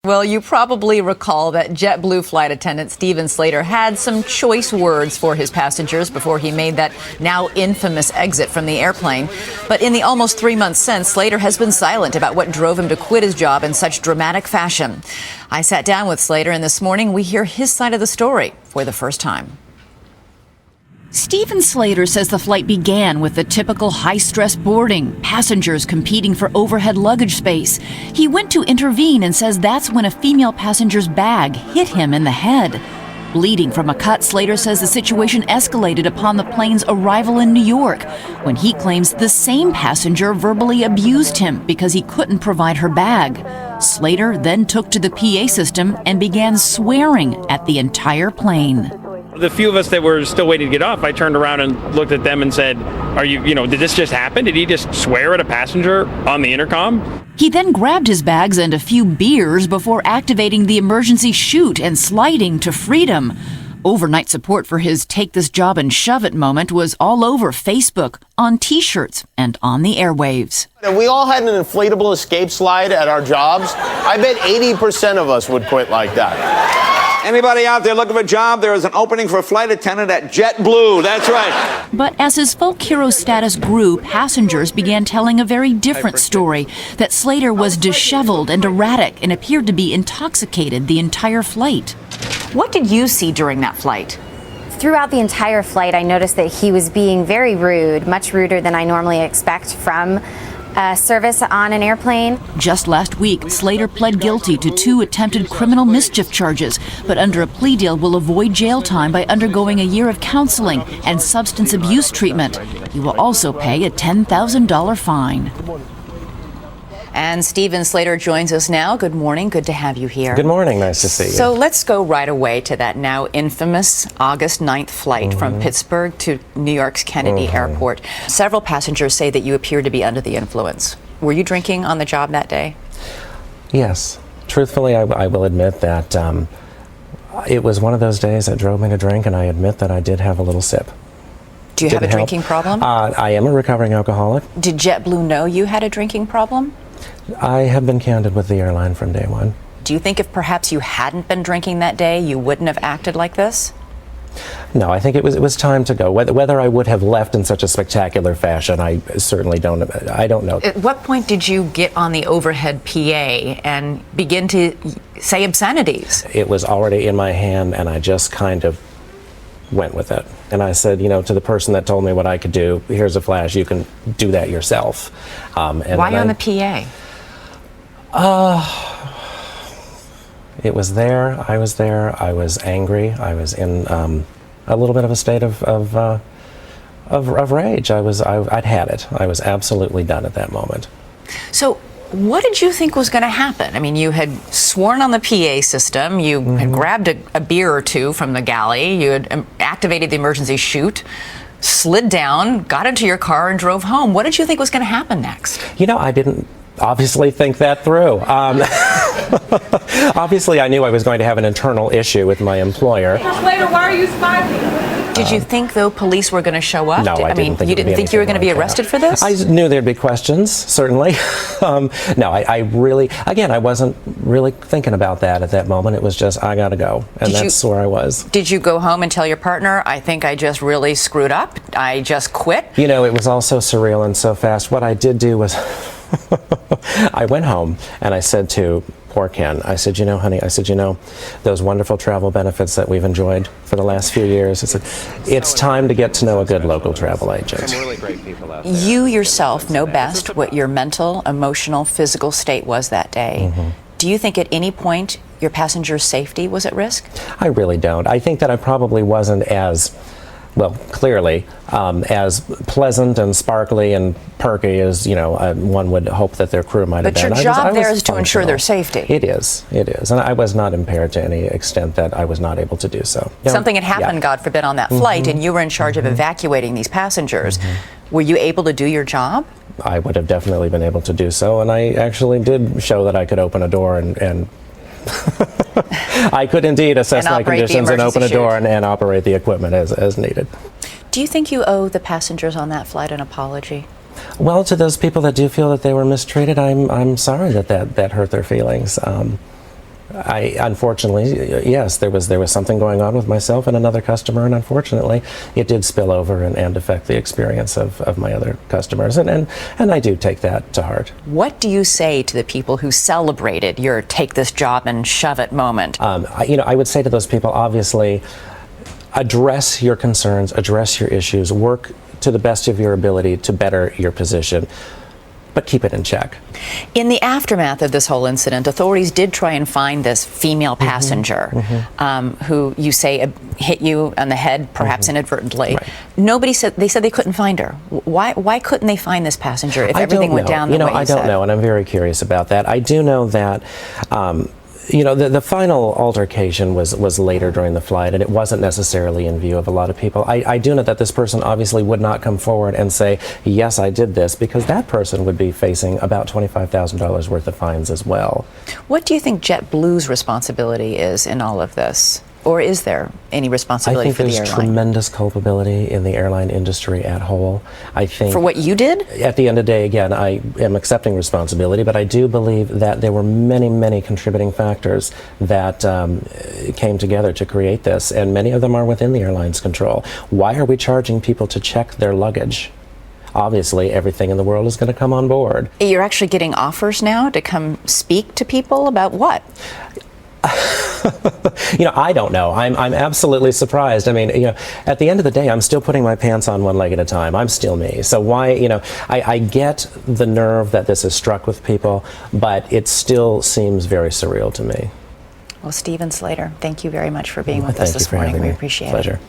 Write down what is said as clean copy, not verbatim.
Well, you probably recall that JetBlue flight attendant Stephen Slater had some choice words for his passengers before he made that now infamous exit from the airplane. But in the almost 3 months since, Slater has been silent about what drove him to quit his job in such dramatic fashion. I sat down with Slater, and this morning we hear his side of the story for the first time. Stephen Slater says the flight began with the typical high-stress boarding, passengers competing for overhead luggage space. He went to intervene and says that's when a female passenger's bag hit him in the head. Bleeding from a cut, Slater says the situation escalated upon the plane's arrival in New York, when he claims the same passenger verbally abused him because he couldn't provide her bag. Slater then took to the PA system and began swearing at the entire plane. The few of us that were still waiting to get off, I turned around and looked at them and said, did this just happen? Did he just swear at a passenger on the intercom? He then grabbed his bags and a few beers before activating the emergency chute and sliding to freedom. Overnight support for his take this job and shove it moment was all over Facebook, on T-shirts, and on the airwaves. If we all had an inflatable escape slide at our jobs, I bet 80% of us would quit like that. Anybody out there looking for a job? There is an opening for a flight attendant at JetBlue. That's right. But as his folk hero status grew, passengers began telling a very different story, that Slater was disheveled and erratic and appeared to be intoxicated the entire flight. What did you see during that flight? Throughout the entire flight, I noticed that he was being very rude, much ruder than I normally expect from service on an airplane. Just last week, Slater pled guilty to 2 attempted criminal mischief charges, but under a plea deal will avoid jail time by undergoing a year of counseling and substance abuse treatment. He will also pay a $10,000 fine. And Stephen Slater joins us now. Good morning. Good to have you here. Good morning. Nice to see you. So let's go right away to that now infamous August 9th flight from Pittsburgh to New York's Kennedy Airport. Several passengers say that you appeared to be under the influence. Were you drinking on the job that day? Yes. Truthfully, I will admit that it was one of those days that drove me to drink, and I admit that I did have a little sip. Do you have a drinking problem? I am a recovering alcoholic. Did JetBlue know you had a drinking problem? I have been candid with the airline from day one. Do you think if perhaps you hadn't been drinking that day, you wouldn't have acted like this? No, I think it was time to go. Whether I would have left in such a spectacular fashion, I certainly don't know. At what point did you get on the overhead PA and begin to say obscenities? It was already in my hand, and I just kind of went with it. And I said, to the person that told me what I could do, here's a flash, you can do that yourself. Why on the PA? It was there, I was angry, I was in a little bit of a state of rage. I'd had it. I was absolutely done at that moment. So what did you think was going to happen? I mean, you had sworn on the PA system, you had grabbed a beer or two from the galley, you had activated the emergency chute, slid down, got into your car and drove home. What did you think was going to happen next? I didn't obviously think that through. Obviously, I knew I was going to have an internal issue with my employer. Slater, why are you smiling? Did you think, though, police were going to show up? No, I didn't think you didn't think you were going to be arrested for this? I knew there'd be questions, certainly. No, I really, again, I wasn't really thinking about that at that moment. It was just, I got to go. And that's where I was. Did you go home and tell your partner, I think I just really screwed up, I just quit? It was all so surreal and so fast. What I did do was I went home and I said to poor Ken, I said, honey, those wonderful travel benefits that we've enjoyed for the last few years, it's time to get to know a good local travel agent. Some really great people out there. You yourself know best what your mental, emotional, physical state was that day. Do you think at any point your passenger's safety was at risk? I really don't. I think that I probably wasn't as clearly, as pleasant and sparkly and perky as, one would hope that their crew might have been. But your job there is to ensure their safety. It is. And I was not impaired to any extent that I was not able to do so. Something had happened, God forbid, on that flight, and you were in charge of evacuating these passengers. Were you able to do your job? I would have definitely been able to do so, and I actually did show that I could open a door and I could indeed assess my conditions and open a door and operate the equipment as needed. Do you think you owe the passengers on that flight an apology? Well, to those people that do feel that they were mistreated, I'm sorry that hurt their feelings. Unfortunately, yes, there was something going on with myself and another customer, and unfortunately, it did spill over and affect the experience of my other customers, and I do take that to heart. What do you say to the people who celebrated your take this job and shove it moment? I would say to those people, obviously, address your concerns, address your issues, work to the best of your ability to better your position, but keep it in check. In the aftermath of this whole incident, authorities did try and find this female passenger who you say hit you on the head, perhaps inadvertently. Right. Nobody said, they said they couldn't find her. Why couldn't they find this passenger if everything went down the way you I don't said? know, and I'm very curious about that. I do know that the final altercation was later during the flight, and it wasn't necessarily in view of a lot of people. I do know that this person obviously would not come forward and say, yes, I did this, because that person would be facing about $25,000 worth of fines as well. What do you think JetBlue's responsibility is in all of this? Or is there any responsibility for the airline? I think there's tremendous culpability in the airline industry at whole. I think for what you did? At the end of the day, again, I am accepting responsibility, but I do believe that there were many, many contributing factors that came together to create this, and many of them are within the airline's control. Why are we charging people to check their luggage? Obviously, everything in the world is going to come on board. You're actually getting offers now to come speak to people about what? I don't know. I'm absolutely surprised. I mean, at the end of the day, I'm still putting my pants on one leg at a time. I'm still me. So why, I get the nerve that this has struck with people, but it still seems very surreal to me. Well, Stephen Slater, thank you very much for being with us this morning. We appreciate it. Pleasure.